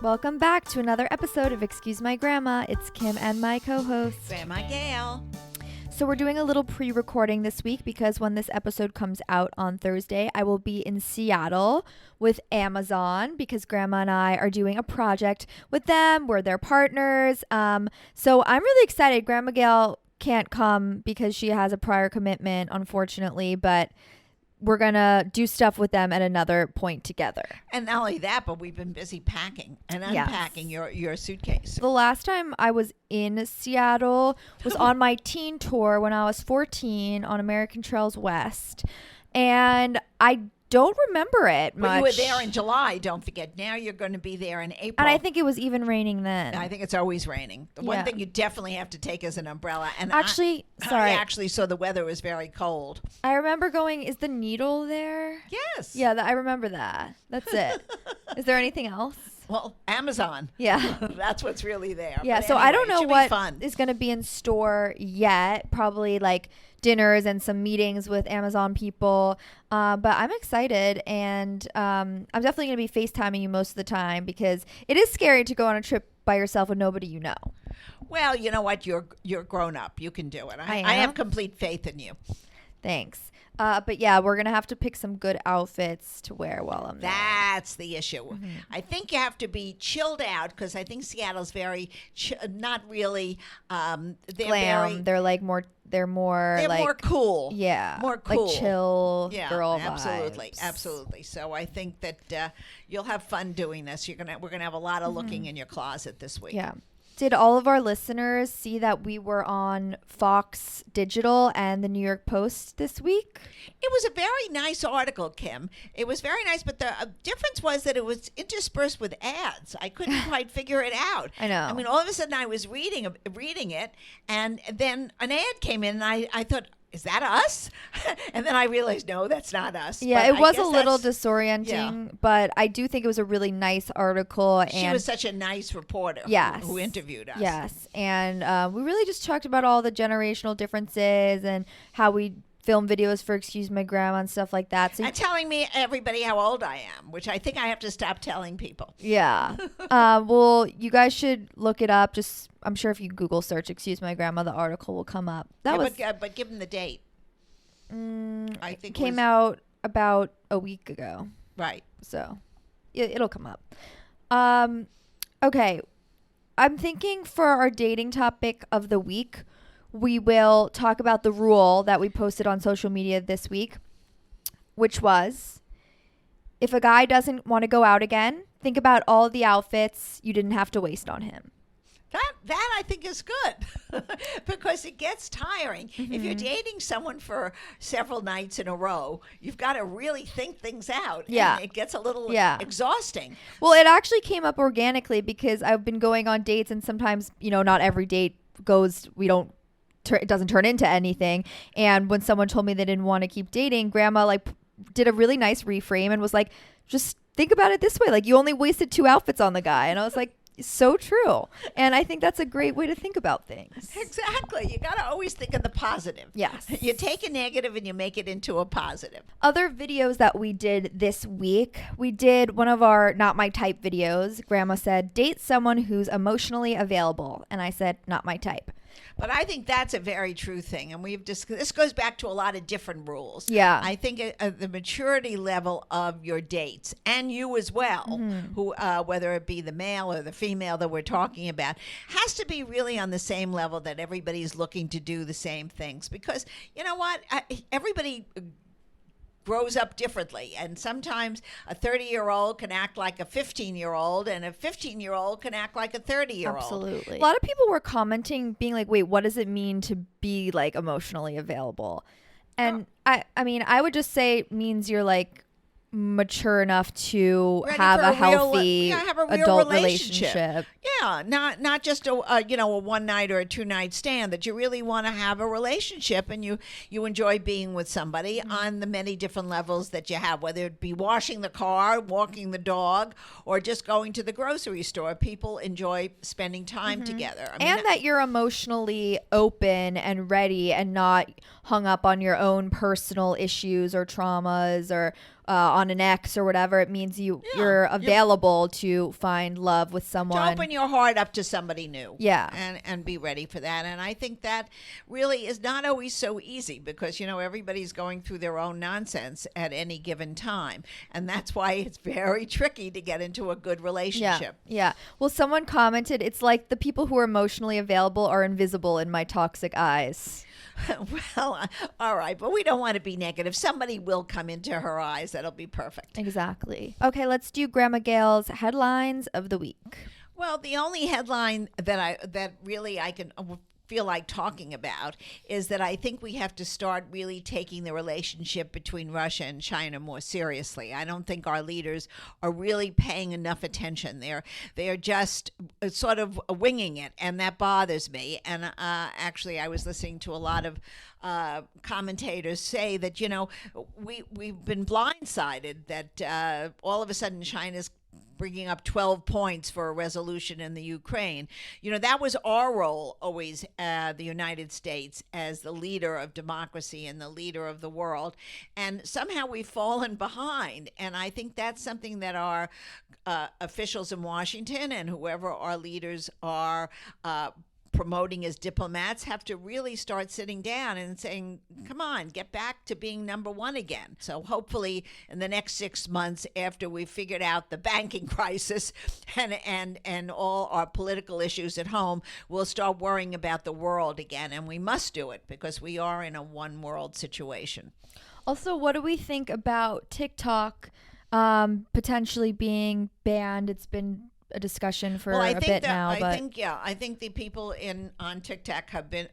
Welcome back to another episode of Excuse My Grandma. It's Kim and my co-host, Grandma Gail. So we're doing a little pre-recording this week because when this episode comes out on Thursday, I will be in Seattle with Amazon because Grandma and I are doing a project with them. We're their partners. So I'm really excited. Grandma Gail can't come because she has a prior commitment, unfortunately, but we're going to do stuff with them at another point together. And not only that, but we've been busy packing and unpacking your suitcase. The last time I was in Seattle was on my teen tour when I was 14 on American Trails West. And I don't remember it much. Well, you were there in July, don't forget. Now you're going to be there in April. And I think it was even raining then. I think it's always raining. The one thing you definitely have to take is an umbrella. And actually, I actually saw the weather was very cold. I remember going, is the Needle there? Yes. Yeah, I remember that. That's it. Is there anything else? Well, Amazon. Yeah. That's what's really there. Yeah, But so anyway, I don't know what fun. is going to be in store yet. Probably like dinners and some meetings with Amazon people. But I'm excited, and I'm definitely going to be FaceTiming you most of the time because it is scary to go on a trip by yourself with nobody you know. Well, you know what? You're grown up. You can do it. I have complete faith in you. Thanks. But yeah, we're going to have to pick some good outfits to wear while I'm there. That's the issue. Mm-hmm. I think you have to be chilled out because I think Seattle's very, not really, they're glam. They're like more, they're like, more cool. Yeah. More cool. Like chill girl absolutely, vibes. Absolutely. So I think that you'll have fun doing this. We're going to have a lot of looking in your closet this week. Yeah. Did all of our listeners see that we were on Fox Digital and the New York Post this week? It was a very nice article, Kim. It was very nice, but the difference was that it was interspersed with ads. I couldn't quite figure it out. I know. I mean, all of a sudden I was reading it, and then an ad came in, and I thought, is that us? And then I realized, no, that's not us. Yeah, it was a little disorienting, but I do think it was a really nice article. And she was such a nice reporter who interviewed us. Yes, and we really just talked about all the generational differences and how we film videos for Excuse My Grandma and stuff like that. So and telling me everybody how old I am, which I think I have to stop telling people. Yeah. Well, you guys should look it up. Just, I'm sure if you Google search Excuse My Grandma, the article will come up. But give them the date. I think it came out about a week ago. Right. So it'll come up. Okay. I'm thinking for our dating topic of the week, we will talk about the rule that we posted on social media this week, which was, if a guy doesn't want to go out again, think about all the outfits you didn't have to waste on him. That I think is good because it gets tiring. Mm-hmm. If you're dating someone for several nights in a row, you've got to really think things out. Yeah. And it gets a little exhausting. Well, it actually came up organically because I've been going on dates, and sometimes, not every date goes, it doesn't turn into anything. And when someone told me they didn't want to keep dating, Grandma did a really nice reframe and was like, just think about it this way. Like, you only wasted 2 outfits on the guy. And I was like, so true. And I think that's a great way to think about things. Exactly. You got to always think of the positive. Yes. You take a negative and you make it into a positive. Other videos that we did this week, we did one of our Not My Type videos. Grandma said, date someone who's emotionally available. And I said, not my type. But I think that's a very true thing. And this goes back to a lot of different rules. Yeah. I think the maturity level of your dates, and you as well, who whether it be the male or the female that we're talking about, has to be really on the same level that everybody's looking to do the same things. Because you know what? Everybody grows up differently, and sometimes a 30-year-old can act like a 15-year-old, and a 15-year-old can act like a 30-year-old. Absolutely. A lot of people were commenting, being like, wait, what does it mean to be like emotionally available? And I mean, I would just say it means you're like mature enough to have a healthy adult relationship. Yeah, not just a one night or a 2-night stand, that you really want to have a relationship, and you enjoy being with somebody on the many different levels that you have, whether it be washing the car, walking the dog, or just going to the grocery store. People enjoy spending time together. And that you're emotionally open and ready and not hung up on your own personal issues or traumas or on an ex or whatever, it means you're available to find love with someone. To open your heart up to somebody new. Yeah. And be ready for that. And I think that really is not always so easy because, everybody's going through their own nonsense at any given time. And that's why it's very tricky to get into a good relationship. Yeah. Well, someone commented, it's like the people who are emotionally available are invisible in my toxic eyes. Well, all right, but we don't want to be negative. Somebody will come into her eyes. That'll be perfect. Exactly. Okay, let's do Grandma Gail's headlines of the week. Well, the only headline that really I can feel like talking about is that I think we have to start really taking the relationship between Russia and China more seriously. I don't think our leaders are really paying enough attention. They're just sort of winging it, and that bothers me. And actually, I was listening to a lot of commentators say that we've been blindsided that all of a sudden China's bringing up 12 points for a resolution in the Ukraine. That was our role always, the United States, as the leader of democracy and the leader of the world. And somehow we've fallen behind. And I think that's something that our officials in Washington and whoever our leaders are promoting as diplomats have to really start sitting down and saying, come on, get back to being number one again. So hopefully in the next 6 months, after we've figured out the banking crisis and all our political issues at home, we'll start worrying about the world again. And we must do it because we are in a one world situation. Also, what do we think about TikTok potentially being banned? It's been a discussion for a bit now. I think the people on TikTok have been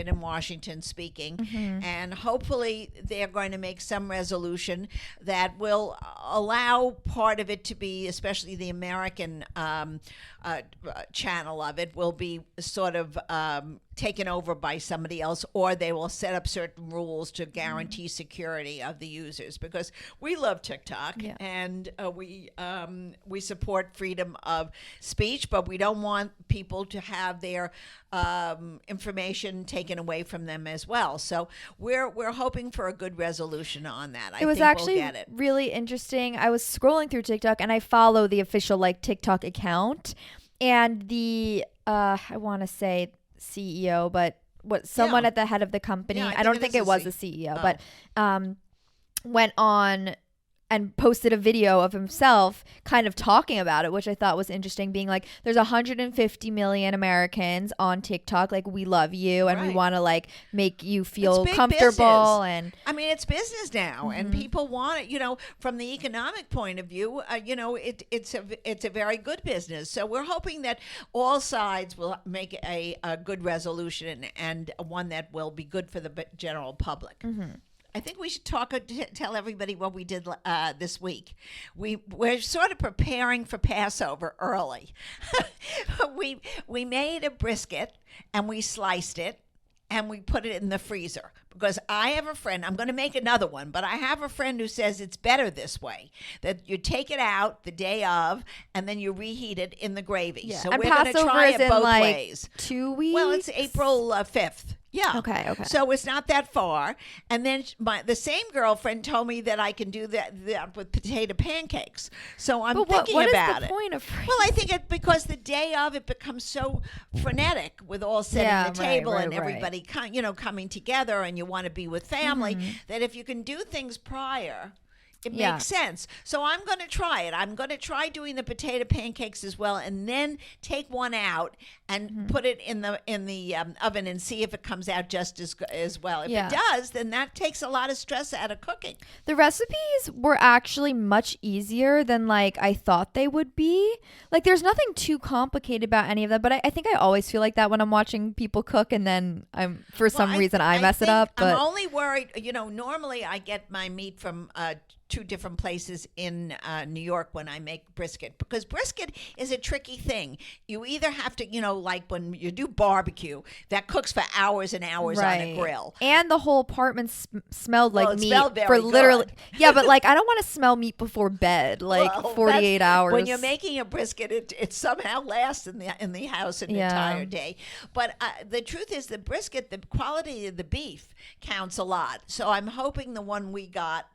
in Washington speaking, and hopefully they're going to make some resolution that will allow part of it to be, especially the American channel of it, will be sort of taken over by somebody else, or they will set up certain rules to guarantee security of the users, because we love TikTok and we support freedom of speech, but we don't want people to have their information taken away from them as well. So we're hoping for a good resolution on that. It was actually really interesting. I was scrolling through TikTok and I follow the official TikTok account, and the I want to say CEO, but someone at the head of the company, I don't think it was the CEO, but went on and posted a video of himself kind of talking about it, which I thought was interesting, being like, there's 150 million Americans on TikTok. We love you and we want to make you feel comfortable. Business. And I mean, it's business now, and people want it, from the economic point of view, it's a very good business. So we're hoping that all sides will make a good resolution and one that will be good for the general public. I think we should tell everybody what we did this week. We're sort of preparing for Passover early. We made a brisket and we sliced it and we put it in the freezer, because I have a friend, I'm going to make another one, but I have a friend who says it's better this way, that you take it out the day of and then you reheat it in the gravy. Yeah. So and we're going to try it both ways. 2 weeks? Well, it's April 5th. Yeah. Okay. So it's not that far. And then the same girlfriend told me that I can do that with potato pancakes. So I'm thinking what about is the point of Well, I think because the day of it becomes so frenetic with all setting the table and everybody coming together, and you want to be with family, that if you can do things prior, it makes sense. So I'm going to try it. I'm going to try doing the potato pancakes as well, and then take one out and put it in the oven and see if it comes out just as well. If it does, then that takes a lot of stress out of cooking. The recipes were actually much easier than I thought they would be. There's nothing too complicated about any of them, but I think I always feel like that when I'm watching people cook, and then for some reason I mess it up. But I'm only worried, normally I get my meat from 2 different places in New York when I make brisket, because brisket is a tricky thing. You either have to, when you do barbecue, that cooks for hours and hours on a grill. And the whole apartment smelled like meat for literally. Good. Yeah, but I don't want to smell meat before bed, 48 hours. When you're making a brisket, it somehow lasts in the house an entire day. But the truth is, the brisket, the quality of the beef counts a lot. So I'm hoping the one we got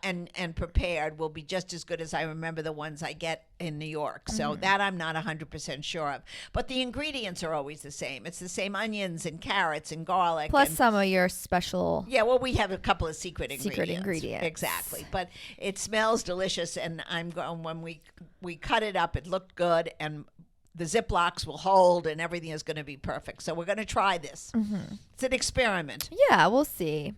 and prepared will be just as good as I remember the ones I get in New York. So that I'm not 100% sure of. But the ingredients are always the same. It's the same onions and carrots and garlic. Plus and, some of your special. yeah, well, we have a couple of secret ingredients. Exactly. But it smells delicious, and I'm going, when we cut it up, it looked good, and the Ziplocs will hold, and everything is going to be perfect. So we're going to try this. It's an experiment. Yeah, we'll see.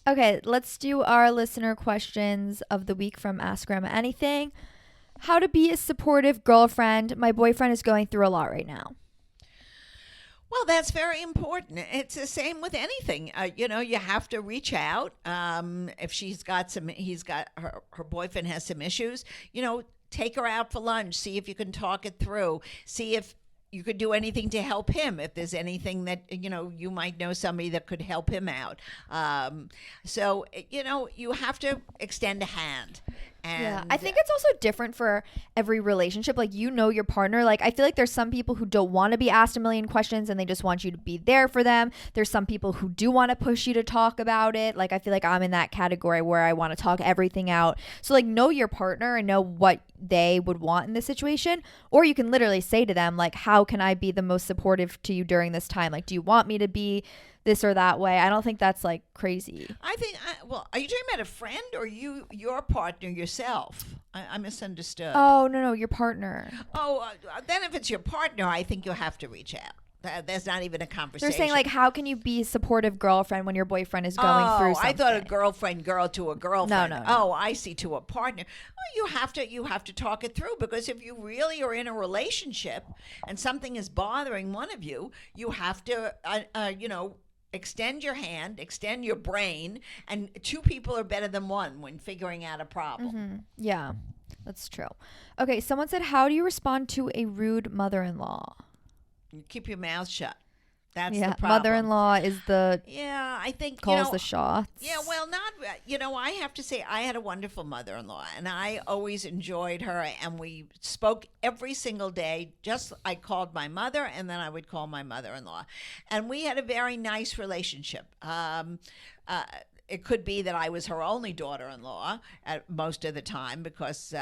Okay, let's do our listener questions of the week from Ask Grandma Anything. How to be a supportive girlfriend. My boyfriend is going through a lot right now. Well, that's very important. It's the same with anything. You have to reach out. If her boyfriend has some issues, take her out for lunch. See if you can talk it through. See if you could do anything to help him. If there's anything that, you might know somebody that could help him out. So, you have to extend a hand. And yeah, I think it's also different for every relationship. Like, your partner. Like, I feel like there's some people who don't want to be asked a million questions and they just want you to be there for them. There's some people who do want to push you to talk about it. Like, I feel like I'm in that category where I want to talk everything out. So, like, know your partner and know what they would want in this situation. Or you can literally say to them, like, how can I be the most supportive to you during this time? Like, do you want me to be this or that way? I don't think that's like crazy. I think, are you talking about a friend or your partner yourself? I misunderstood. Oh, no, your partner. Oh, then if it's your partner, I think you'll have to reach out. There's not even a conversation. They're saying, like, how can you be a supportive girlfriend when your boyfriend is going through something? I thought a girlfriend girl to a girlfriend. No. Oh, I see, to a partner. Well, you have to talk it through, because if you really are in a relationship and something is bothering one of you, you have to, extend your hand, extend your brain, and two people are better than one when figuring out a problem. Mm-hmm. Yeah, that's true. Okay, someone said, how do you respond to a rude mother-in-law? You keep your mouth shut. That's the problem. Mother-in-law is I think calls the shots. Yeah, well, not I have to say I had a wonderful mother-in-law, and I always enjoyed her, and we spoke every single day. I called my mother, and then I would call my mother-in-law, and we had a very nice relationship. It could be that I was her only daughter-in-law at most of the time, because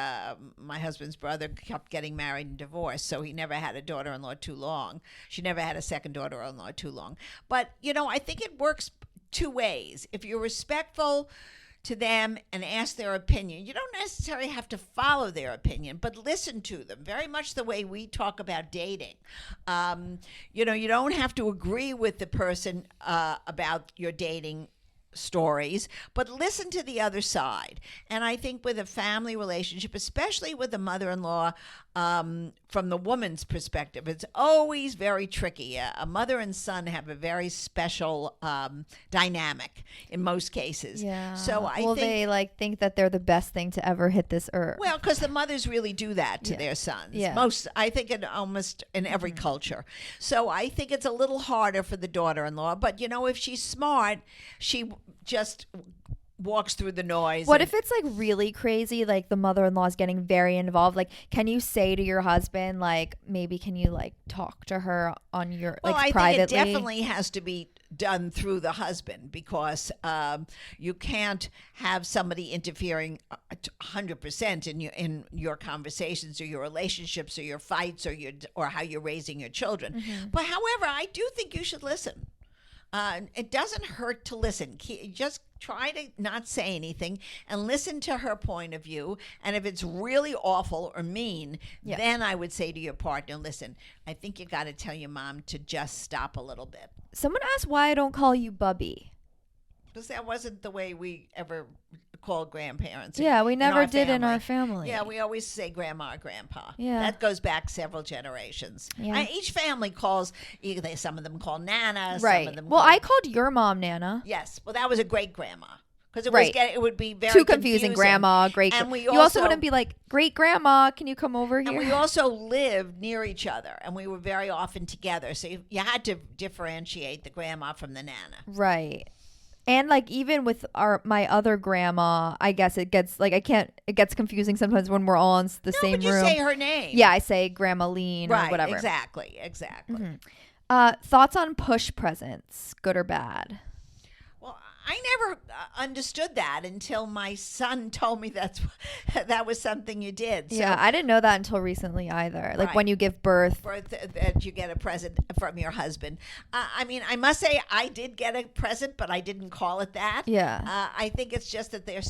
my husband's brother kept getting married and divorced, so he never had a daughter-in-law too long. She never had a second daughter-in-law too long. But, I think it works two ways. If you're respectful to them and ask their opinion, you don't necessarily have to follow their opinion, but listen to them, very much the way we talk about dating. You don't have to agree with the person about your dating stories, but listen to the other side. And I think with a family relationship, especially with a mother-in-law, from the woman's perspective, it's always very tricky. A mother and son have a very special dynamic in most cases. Yeah. So I think they think that they're the best thing to ever hit this earth. Well, because the mothers really do that to their sons. Yeah. I think almost in every culture. So I think it's a little harder for the daughter-in-law. But if she's smart, she just walks through the noise. What if it's like really crazy, like the mother-in-law is getting very involved? Like, can you say to your husband, like, maybe can you like talk to her on your privately? I think it definitely has to be done through the husband, because you can't have somebody interfering 100% in your conversations or your relationships or your fights or how you're raising your children. Mm-hmm. But however, I do think you should listen. It doesn't hurt to listen. Just try to not say anything and listen to her point of view. And if it's really awful or mean, then I would say to your partner, listen, I think you got to tell your mom to just stop a little bit. Someone asked why I don't call you Bubby. Because that wasn't the way we ever called grandparents. Yeah, we never did in our family. Yeah, we always say grandma or grandpa. Yeah. That goes back several generations. Yeah. Each family calls, some of them call Nana. Right. Some of them I called your mom Nana. Yes. Well, that was a great grandma. Because it would be very too confusing. Grandma, great. And you also wouldn't be like, great grandma, can you come over here? And we also lived near each other, and we were very often together. So you had to differentiate the grandma from the Nana. Right. And like even with my other grandma, I guess it gets it gets confusing sometimes when we're all in the same room. No, but you say her name. Yeah, I say Grandma Lean or whatever. Exactly. Mm-hmm. Thoughts on push presents, good or bad? Well, I never understood that until my son told me that was something you did. So Yeah, I didn't know that until recently either. Like Right. when you give birth. that you get a present from your husband. I mean, I must say I did get a present, but I didn't call it that. Yeah. I think it's just that they're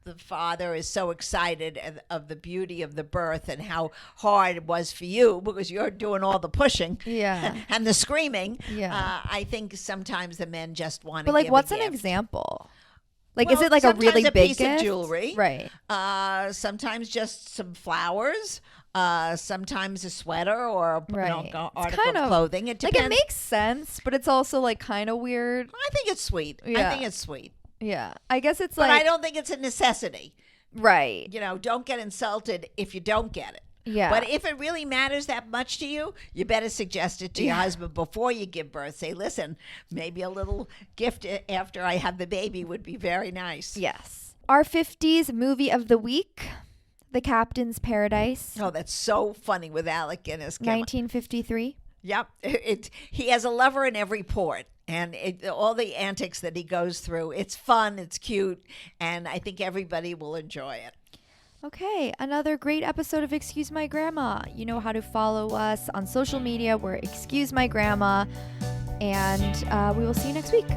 the father is so excited of the beauty of the birth and how hard it was for you because you're doing all the pushing Yeah. and the screaming. Yeah. I think sometimes the men just want to But like, give what's a an gift. example? Like, is Well, it like a sometimes really a big piece gift? of jewelry, Right. Sometimes just some flowers. Sometimes a sweater or Right. article It's of kind of- clothing. It depends. Like, it makes sense, but it's also like kind of weird. I think it's sweet. Yeah. I think it's sweet, Yeah. I guess it's but like I don't think it's a necessity. right. You know, don't get insulted if you don't get it. Yeah. But if it really matters that much to you, you better suggest it to your Yeah. husband before you give birth. Say, listen, maybe a little gift after I have the baby would be very nice. Yes. Our 50s movie of the week, The Captain's Paradise, Oh, that's so funny with Alec Guinness. Come on. 1953. Yep. He has a lover in every port. And all the antics that he goes through, it's fun, it's cute, and I think everybody will enjoy it. Okay, another great episode of Excuse My Grandma. You know how to follow us on social media. We're Excuse My Grandma, and we will see you next week.